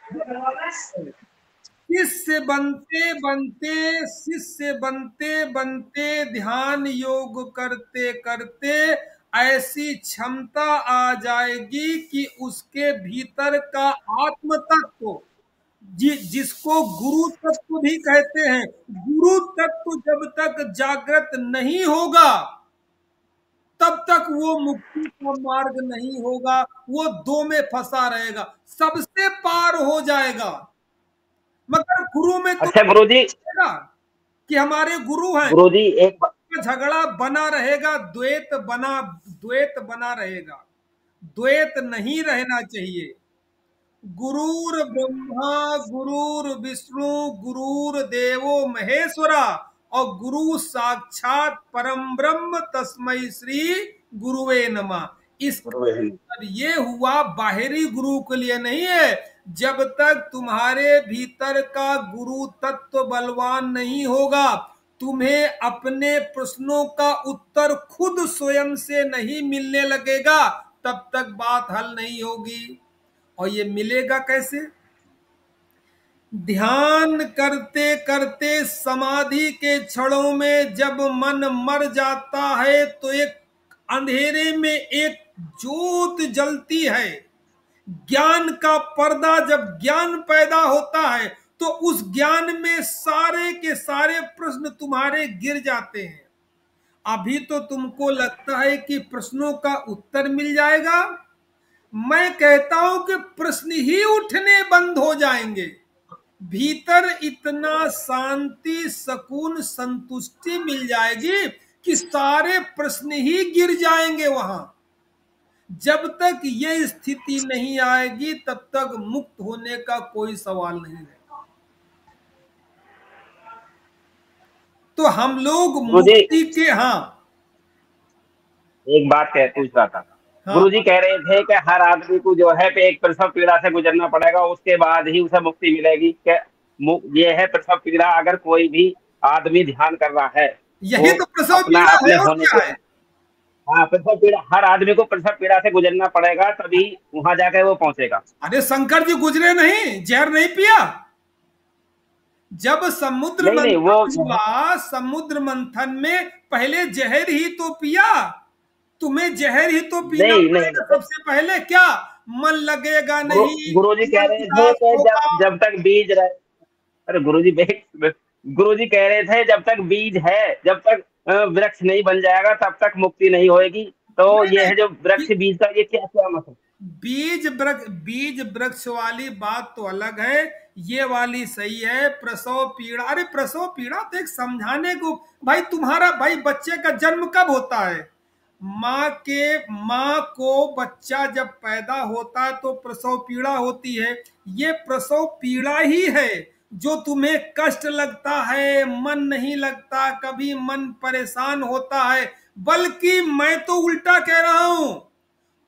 शिष्य बनते बनते ध्यान योग करते करते ऐसी क्षमता आ जाएगी कि उसके भीतर का आत्म तत्व, जिसको गुरु तत्व भी कहते हैं, गुरु तत्व जब तक जागृत नहीं होगा तब तक वो मुक्ति का मार्ग नहीं होगा। वो दो में फंसा रहेगा, सबसे पार हो जाएगा। मगर गुरु में तो अच्छा गुरुजी, कि हमारे गुरु हैं, गुरुजी एक झगड़ा बना रहेगा, द्वैत बना रहेगा। द्वैत नहीं रहना चाहिए। गुरुर ब्रह्मा गुरुर विष्णु गुरुर देवो महेश्वरा, और गुरु साक्षात परम ब्रह्म तस्मै श्री गुरुवे नमः। इसका मतलब ये हुआ बाहरी गुरु के लिए नहीं है। जब तक तुम्हारे भीतर का गुरु तत्व बलवान नहीं होगा, तुम्हें अपने प्रश्नों का उत्तर खुद स्वयं से नहीं मिलने लगेगा, तब तक बात हल नहीं होगी। और ये मिलेगा कैसे? ध्यान करते करते समाधि के क्षणों में जब मन मर जाता है तो एक अंधेरे में एक ज्योत जलती है। ज्ञान का पर्दा, जब ज्ञान पैदा होता है तो उस ज्ञान में सारे के सारे प्रश्न तुम्हारे गिर जाते हैं। अभी तो तुमको लगता है कि प्रश्नों का उत्तर मिल जाएगा, मैं कहता हूं कि प्रश्न ही उठने बंद हो जाएंगे। भीतर इतना शांति, सुकून, संतुष्टि मिल जाएगी कि सारे प्रश्न ही गिर जाएंगे वहां। जब तक ये स्थिति नहीं आएगी तब तक मुक्त होने का कोई सवाल नहीं है। तो हम लोग मुक्ति के, हाँ एक बात पूछ रहा था। हाँ, गुरुजी कह रहे थे कि हर आदमी को जो है एक प्रसव पीड़ा से गुजरना पड़ेगा, उसके बाद ही उसे मुक्ति मिलेगी। क्या ये है प्रसव पीड़ा? अगर कोई भी आदमी ध्यान कर रहा है, यही तो प्रसव पीड़ा अपने है और होने क्या के, है? हाँ, प्रसव पीड़ा, हर आदमी को प्रसव पीड़ा से गुजरना पड़ेगा, तभी वहां जाकर वो पहुंचेगा। अरे शंकर जी गुजरे नहीं, जहर नहीं पिया? जब समुद्र नहीं नहीं, वो मंथन हुआ, समुद्र मंथन में पहले जहर ही तो पिया। तुम्हें जहर ही तो पीना नहीं नहीं, पड़ेगा सबसे पहले। क्या मन लगेगा नहीं, गुरुजी कह मन रहे थे उदास कि होगा? जब तक बीज रहे, अरे गुरुजी कह रहे थे जब तक बीज है, जब तक वृक्ष नहीं बन जाएगा तब तक मुक्ति नहीं होएगी। तो नहीं ये है जो नहीं, वृक्ष बीज का, ये क्या क्या मतलब? बीज वृक्ष वाली बात तो अलग है, ये वाली सही है। प्रसव पीड़ा, अरे प्रसव पीड़ा तो एक समझाने को, भाई तुम्हारा भाई बच्चे का जन्म कब होता है? माँ को बच्चा जब पैदा होता है तो प्रसव पीड़ा होती है। ये प्रसव पीड़ा ही है जो तुम्हें कष्ट लगता है, मन नहीं लगता, कभी मन परेशान होता है। बल्कि मैं तो उल्टा कह रहा हूं,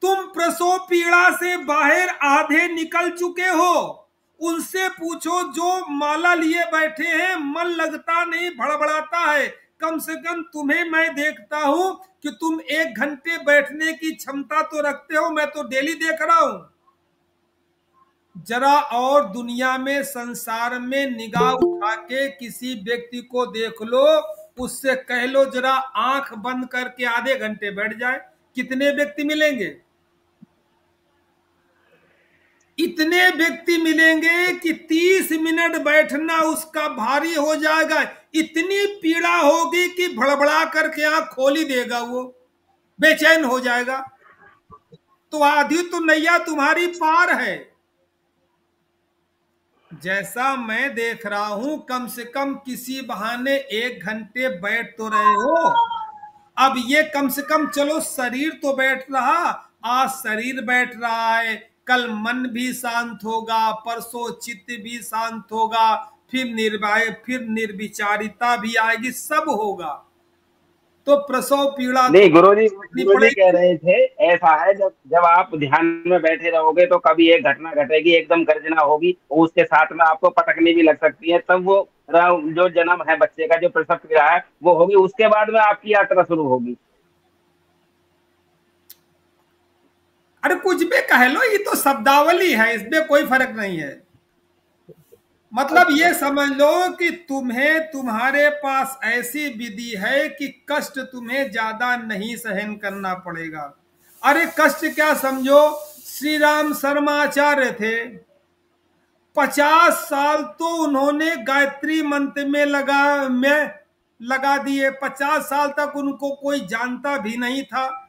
तुम प्रसव पीड़ा से बाहर आधे निकल चुके हो। उनसे पूछो जो माला लिए बैठे हैं, मन लगता नहीं, भड़बड़ाता है। कम से कम तुम्हें मैं देखता हूं कि तुम 1 घंटे बैठने की क्षमता तो रखते हो, मैं तो डेली देख रहा हूं। जरा और दुनिया में, संसार में निगाह उठा के किसी व्यक्ति को देख लो, उससे कह लो जरा आंख बंद करके आधे घंटे बैठ जाए, कितने व्यक्ति मिलेंगे? इतने व्यक्ति मिलेंगे कि 30 मिनट बैठना उसका भारी हो जाएगा। इतनी पीड़ा होगी कि भड़बड़ा करके आंख खोल ही देगा, वो बेचैन हो जाएगा। तो आधी तो नैया तुम्हारी पार है। जैसा मैं देख रहा हूं, कम से कम किसी बहाने 1 घंटे बैठ तो रहे हो। अब ये कम से कम चलो शरीर तो बैठ रहा, आज शरीर बैठ रहा है, कल मन भी शांत होगा, परसों चित्त भी शांत होगा, फिर निर्भय, फिर निर्विचारिता भी आएगी, सब होगा। तो प्रसव पीड़ा तो नहीं गुरुजी, करनी गुरुजी कह पड़ेगी। रहे थे ऐसा है, जब जब आप ध्यान में बैठे रहोगे तो कभी एक घटना घटेगी, एकदम गर्जना होगी, उसके साथ में आपको पटकनी भी लग सकती है, तब वो जो जन्म है बच्चे का, जो प्रसव पीड़ा है वो होगी, उसके बाद में आपकी यात्रा शुरू होगी। अरे कुछ भी कह लो, ये तो शब्दावली है, इसमें कोई फर्क नहीं है। मतलब अच्छा। ये समझ लो कि तुम्हें, तुम्हारे पास ऐसी विधि है कि कष्ट तुम्हें ज्यादा नहीं सहन करना पड़ेगा। अरे कष्ट क्या समझो, श्री राम शर्माचार्य थे, 50 साल तो उन्होंने गायत्री मंत्र में लगा दिए। 50 साल तक उनको कोई जानता भी नहीं था।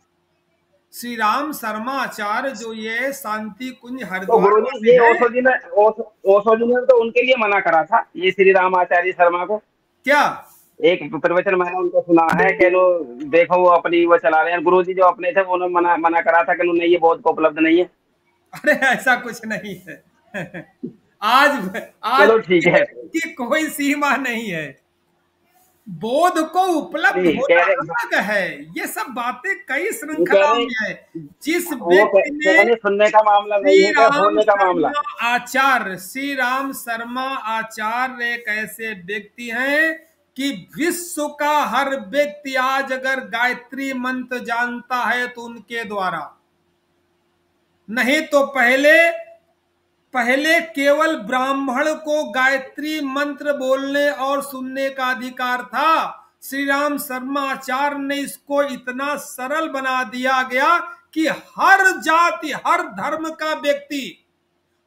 श्री राम शर्मा आचार्य जो ये शांति कुंज तो हरिद्वार गुरुजी वाले ये हैं। ओशो जी ने, ओशो जी ने तो उनके लिए मना करा था, ये श्री राम आचार्य शर्मा को। क्या? एक प्रवचन मैंने उनको सुना है कि लो, देखो वो अपनी वो चला रहे हैं, गुरुजी जो अपने थे वो उन्होंने मना मना करा था कि नहीं, ये बहुत को उपलब्ध नहीं है। अरे ऐसा कुछ नहीं है। आज आज चलो ठीक है। की कोई सीमा नहीं है। बोध को उपलब्ध नहीं कह होना रहे, अलग है। ये सब बातें कई वो कह श्रृंखला रहे, में है। जिस वो व्यक्ति कह ने रहे सुनने का मामला नहीं श्री है, क्या राम होने का मामला शर्मा है। आचार्य, श्री राम शर्मा आचार्य एक ऐसे व्यक्ति हैं कि विश्व का हर व्यक्ति आज अगर गायत्री मंत्र जानता है तो उनके द्वारा, नहीं तो पहले पहले केवल ब्राह्मण को गायत्री मंत्र बोलने और सुनने का अधिकार था। श्री राम शर्मा आचार्य ने इसको इतना सरल बना दिया गया कि हर जाति, हर धर्म का व्यक्ति,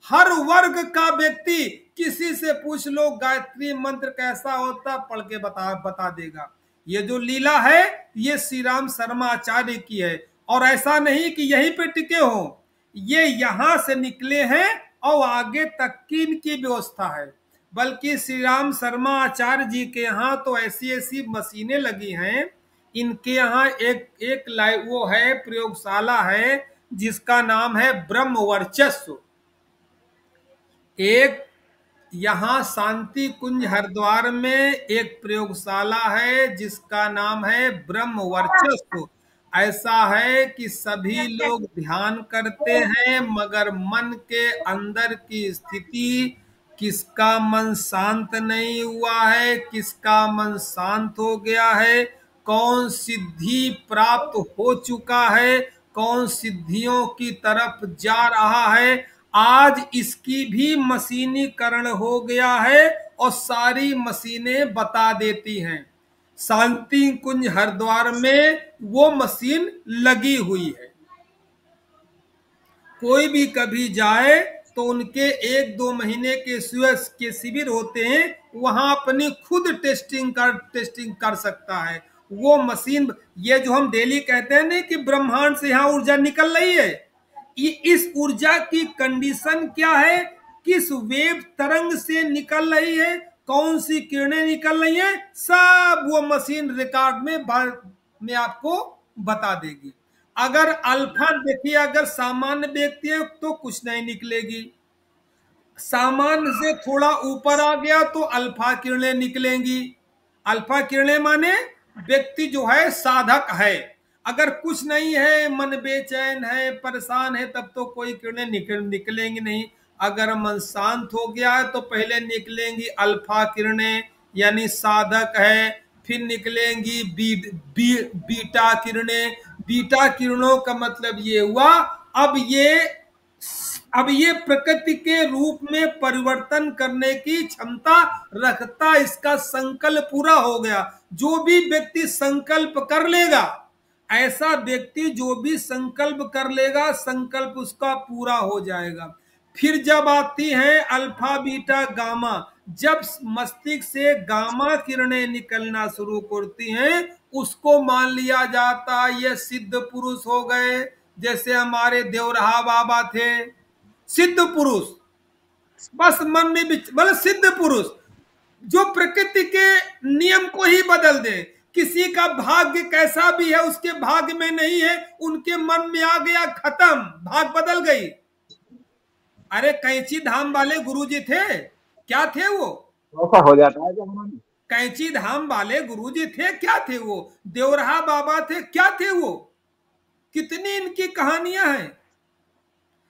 हर वर्ग का व्यक्ति, किसी से पूछ लो गायत्री मंत्र कैसा होता, पढ़ के बता देगा। ये जो लीला है ये श्री राम शर्मा आचार्य की है। और ऐसा नहीं कि यहीं पे टिके हो, ये यहां से निकले हैं और आगे तक की इनकी व्यवस्था है। बल्कि श्री राम शर्मा आचार्य जी के यहाँ तो ऐसी ऐसी मशीनें लगी हैं। इनके यहाँ एक एक लाइव वो है, प्रयोगशाला है जिसका नाम है ब्रह्म वर्चस्व। एक यहाँ शांति कुंज हरिद्वार में एक प्रयोगशाला है जिसका नाम है ब्रह्म वर्चस्व। ऐसा है कि सभी लोग ध्यान करते हैं मगर मन के अंदर की स्थिति, किसका मन शांत नहीं हुआ है, किसका मन शांत हो गया है, कौन सिद्धि प्राप्त हो चुका है, कौन सिद्धियों की तरफ जा रहा है, आज इसकी भी मशीनीकरण हो गया है और सारी मशीनें बता देती हैं। शांति कुंज हरिद्वार में वो मशीन लगी हुई है। कोई भी कभी जाए तो उनके 1-2 महीने के शिविर होते हैं, वहां अपनी खुद टेस्टिंग कर सकता है। वो मशीन, ये जो हम डेली कहते हैं ना कि ब्रह्मांड से यहाँ ऊर्जा निकल रही है, ये इस ऊर्जा की कंडीशन क्या है, किस वेव तरंग से निकल रही है, कौन सी किरणें निकल रही हैं, सब वो मशीन रिकॉर्ड में आपको बता देगी। अगर अल्फा देखिए, अगर सामान्य व्यक्ति है तो कुछ नहीं निकलेगी, सामान्य से थोड़ा ऊपर आ गया तो अल्फा किरणें निकलेंगी। अल्फा किरणें माने व्यक्ति जो है साधक है। अगर कुछ नहीं है, मन बेचैन है, परेशान है, तब तो कोई किरणें निकलेंगी नहीं। अगर मन शांत हो गया है तो पहले निकलेंगी अल्फा किरणें, यानी साधक है। फिर निकलेंगी बीटा किरणें। बीटा किरणों का मतलब ये हुआ अब ये प्रकृति के रूप में परिवर्तन करने की क्षमता रखता, इसका संकल्प पूरा हो गया। जो भी व्यक्ति संकल्प कर लेगा, ऐसा व्यक्ति जो भी संकल्प कर लेगा, संकल्प उसका पूरा हो जाएगा। फिर जब आती है अल्फा बीटा गामा, जब मस्तिष्क से गामा किरणें निकलना शुरू करती हैं, उसको मान लिया जाता ये सिद्ध पुरुष हो गए। जैसे हमारे देवरहा बाबा थे, सिद्ध पुरुष, बस मन में मतलब सिद्ध पुरुष जो प्रकृति के नियम को ही बदल दे। किसी का भाग्य कैसा भी है, उसके भाग्य में नहीं है, उनके मन में आ गया, खत्म, भाग बदल गई। अरे कैंची धाम वाले गुरुजी थे, क्या थे वो? ऐसा हो जाता है जब कैंची धाम वाले गुरुजी थे, क्या थे वो? देवरहा बाबा थे, क्या थे वो? कितनी इनकी कहानियां हैं।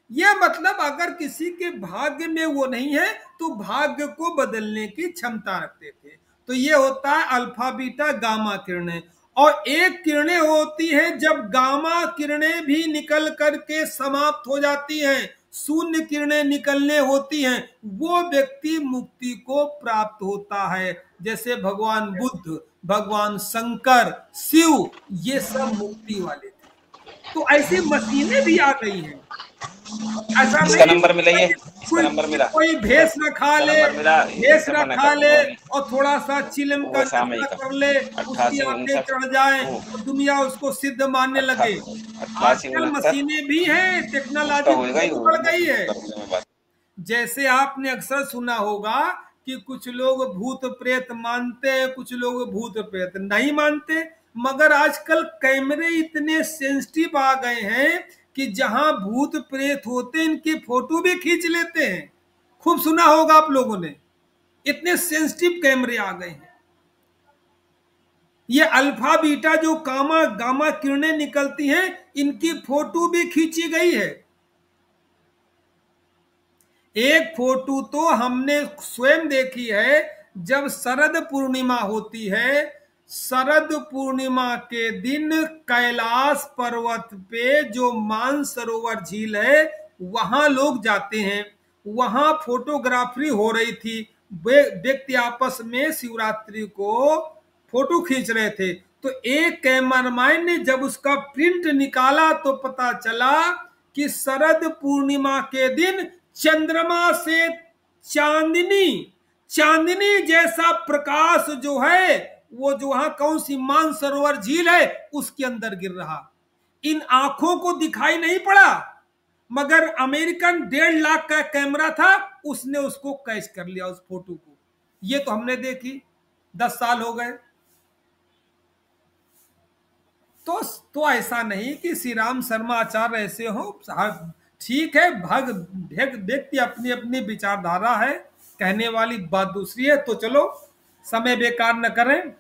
यह मतलब अगर किसी के भाग्य में वो नहीं है तो भाग्य को बदलने की क्षमता रखते थे। तो ये होता है अल्फा बीटा गामा किरणें। और एक किरणें होती हैं जब गामा किरणें भी निकल करके समाप्त हो जाती हैं, शून्य किरणें निकलने होती हैं, वो व्यक्ति मुक्ति को प्राप्त होता है। जैसे भगवान बुद्ध, भगवान शंकर, शिव, ये सब मुक्ति वाले थे। तो ऐसी मशीनें भी आ गई हैं। ऐसा इसका नहीं नंबर मिला, ये इसका कोई नंबर मिला, कोई भेष रखा इसका ले, नंबर मिला, भेष इससे फोन रखा कर ले दूंगा मैं। और थोड़ा सा चिलम का वो शाम ही नशा का कर ले, उसकी 88 आंखें 59 चढ़ जाए वो और दुनिया उसको सिद्ध मानने लगे। 88 आजकल 69 मशीनें भी हैं, उसका टेक्नोलॉजी होएगा ही, बहुत वो बढ़ मैं गई है। कर दूंगा मैं बात। जैसे आपने अक्सर सुना होगा कि कुछ लोग भूत प्रेत मानते हैं, कुछ लोग भूत प्रेत नहीं मानते, मगर आजकल कैमरे इतने सेंसिटिव आ गए हैं कि जहां भूत प्रेत होते हैं इनकी फोटो भी खींच लेते हैं। खूब सुना होगा आप लोगों ने, इतने सेंसिटिव कैमरे आ गए हैं। ये अल्फा बीटा जो गामा गामा किरणें निकलती हैं, इनकी फोटो भी खींची गई है। एक फोटो तो हमने स्वयं देखी है, जब शरद पूर्णिमा होती है, शरद पूर्णिमा के दिन कैलाश पर्वत पे जो मानसरोवर झील है, वहां लोग जाते हैं। वहां फोटोग्राफी हो रही थी, व्यक्ति आपस में शिवरात्रि को फोटो खींच रहे थे। तो एक कैमरामैन ने जब उसका प्रिंट निकाला तो पता चला कि शरद पूर्णिमा के दिन चंद्रमा से चांदनी चांदनी जैसा प्रकाश जो है, वो जो वहां कौन सी मानसरोवर झील है उसके अंदर गिर रहा। इन आंखों को दिखाई नहीं पड़ा, मगर अमेरिकन 1.5 लाख का कैमरा था, उसने उसको कैच कर लिया, उस फोटो को। ये तो हमने देखी, 10 साल हो गए। तो ऐसा नहीं कि श्री राम शर्मा आचार्य ऐसे हो। ठीक है, व्यक्ति अपनी अपनी विचारधारा है, कहने वाली बात दूसरी है। तो चलो, समय बेकार न करें,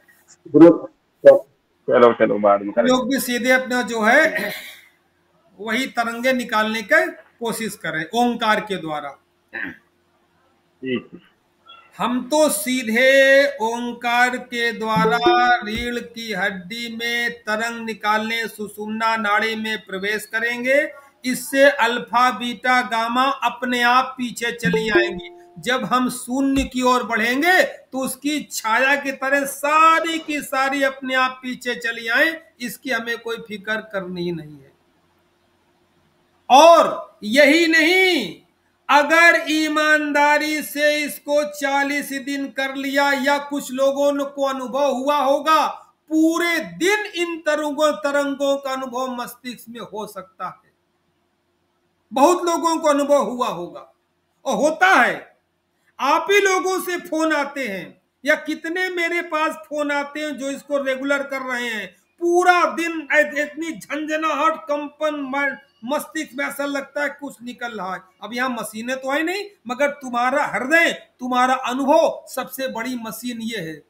चलो चलो बाद में हम करेंगे। लोग भी सीधे अपना जो है वही तरंगे निकालने की कोशिश करें ओंकार के द्वारा। हम तो सीधे ओंकार के द्वारा रीढ़ की हड्डी में तरंग निकालने सुषुम्ना नाड़ी में प्रवेश करेंगे। इससे अल्फा बीटा गामा अपने आप पीछे चली आएंगी। जब हम शून्य की ओर बढ़ेंगे तो उसकी छाया की तरह सारी की सारी अपने आप पीछे चली आए, इसकी हमें कोई फिक्र करनी ही नहीं है। और यही नहीं, अगर ईमानदारी से इसको 40 दिन कर लिया, या कुछ लोगों को अनुभव हुआ होगा, पूरे दिन इन तरंगों का अनुभव मस्तिष्क में हो सकता है। बहुत लोगों को अनुभव हुआ होगा और होता है। आप ही लोगों से फोन आते हैं, या कितने मेरे पास फोन आते हैं जो इसको रेगुलर कर रहे हैं। पूरा दिन इतनी झंझनाहट, कंपन, मस्तिष्क में ऐसा लगता है कुछ निकल रहा है। अब यहाँ मशीनें तो है नहीं, मगर तुम्हारा हृदय, तुम्हारा अनुभव सबसे बड़ी मशीन ये है।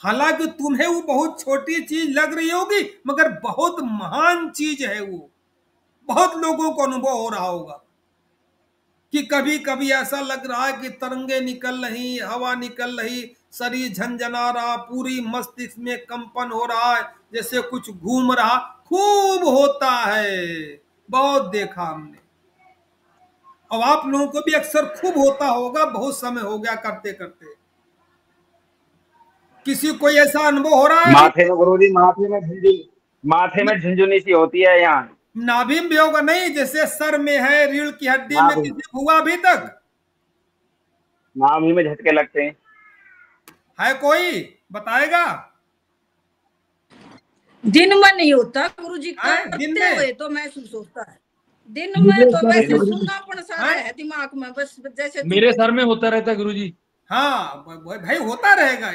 हालांकि तुम्हें वो बहुत छोटी चीज लग रही होगी, मगर बहुत महान चीज है वो। बहुत लोगों को अनुभव हो रहा होगा कि कभी कभी ऐसा लग रहा है कि तरंगे निकल रही, हवा निकल रही, शरीर झंझना रहा, पूरी मस्तिष्क में कंपन हो रहा है, जैसे कुछ घूम रहा। खूब होता है, बहुत देखा हमने। अब आप लोगों को भी अक्सर खूब होता होगा, बहुत समय हो गया करते करते। किसी को ऐसा अनुभव हो रहा है? माथे में गुरुजी, माथे में झुंझुनी सी होती है यहाँ। नाभि में भी होगा नहीं, जैसे सर में है, रीढ़ की हड्डी में, किसी को हुआ अभी तक? नाभि में झटके लगते हैं। है कोई बताएगा? दिन में नहीं होता गुरुजी, दिन करते हुए तो महसूस होता है। दिन में तो वैसे सुन्नापन सा है दिमाग में, बस जैसे मेरे सर में होता रहता है गुरुजी। हाँ भाई, होता रहेगा,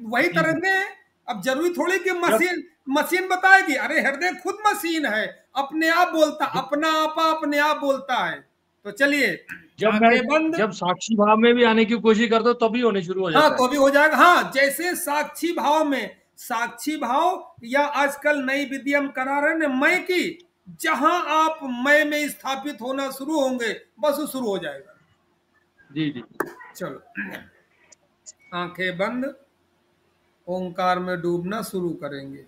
वही तरंगे हैं। अब जरूरी थोड़ी कि मशीन बताएगी। अरे हृदय खुद मशीन है, अपने आप बोलता, अपना आपा अपने आप बोलता है। तो चलिए, जब साक्षी भाव में भी आने की कोशिश करता हूँ तभी होने शुरू हो जाता है। हाँ, तो भी हो जाएगा। हाँ, जैसे साक्षी भाव में, साक्षी भाव, या आजकल नई विधि हम करा रहे हैं मैं की, जहां आप मैं में स्थापित होना शुरू होंगे, बस वो शुरू हो जाएगा। जी जी। चलो, आंखें बंद, ओंकार में डूबना शुरू करेंगे।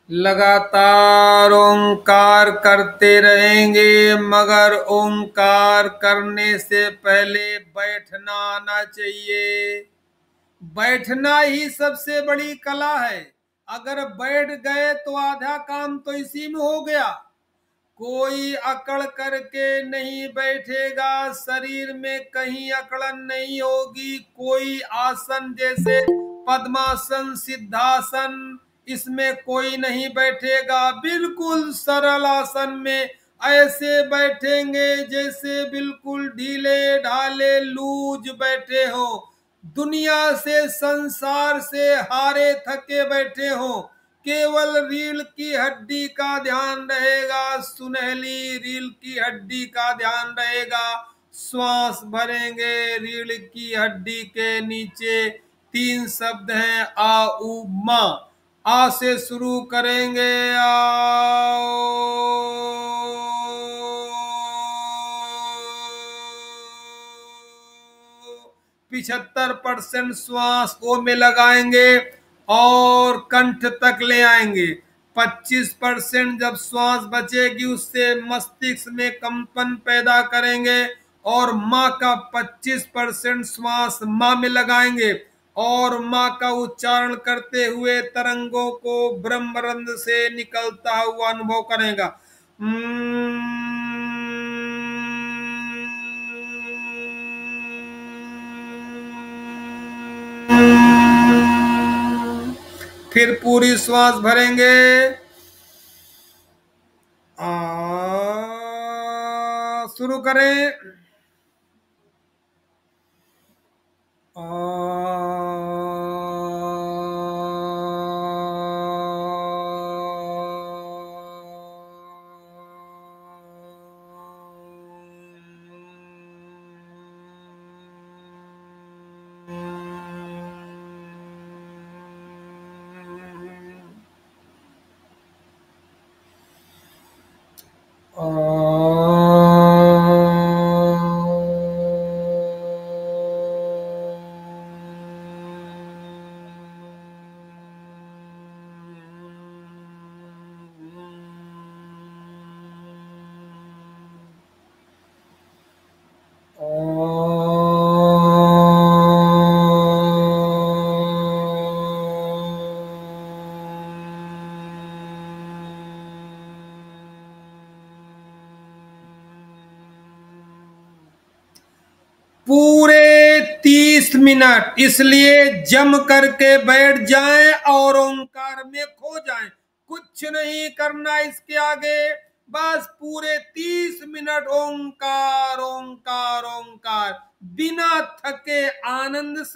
लगातार ओंकार करते रहेंगे, मगर ओंकार करने से पहले बैठना आना चाहिए। बैठना ही सबसे बड़ी कला है। अगर बैठ गए तो आधा काम तो इसी में हो गया। कोई अकड़ करके नहीं बैठेगा, शरीर में कहीं अकड़न नहीं होगी। कोई आसन जैसे पद्मासन, सिद्धासन, इसमें कोई नहीं बैठेगा। बिल्कुल सरल आसन में ऐसे बैठेंगे जैसे बिल्कुल ढीले ढाले लूज बैठे हो, दुनिया से संसार से हारे थके बैठे हो। केवल रीढ़ की हड्डी का ध्यान रहेगा, सुनहली रीढ़ की हड्डी का ध्यान रहेगा। श्वास भरेंगे, रीढ़ की हड्डी के नीचे 3 शब्द हैं, आ उ मा। आ से शुरू करेंगे, आओ। 75% श्वास ओ में लगाएंगे और कंठ तक ले आएंगे। 25% जब श्वास बचेगी उससे मस्तिष्क में कंपन पैदा करेंगे और माँ का 25% श्वास माँ में लगाएंगे और माँ का उच्चारण करते हुए तरंगों को ब्रह्मरंध्र से निकलता हुआ अनुभव करेगा। फिर पूरी श्वास भरेंगे, शुरू करें। पूरे 30 मिनट इसलिए जम करके बैठ जाएं और ओंकार में खो जाएं। कुछ नहीं करना इसके आगे, बस पूरे 30 मिनट ओंकार ओंकार ओंकार बिना थके आनंद से।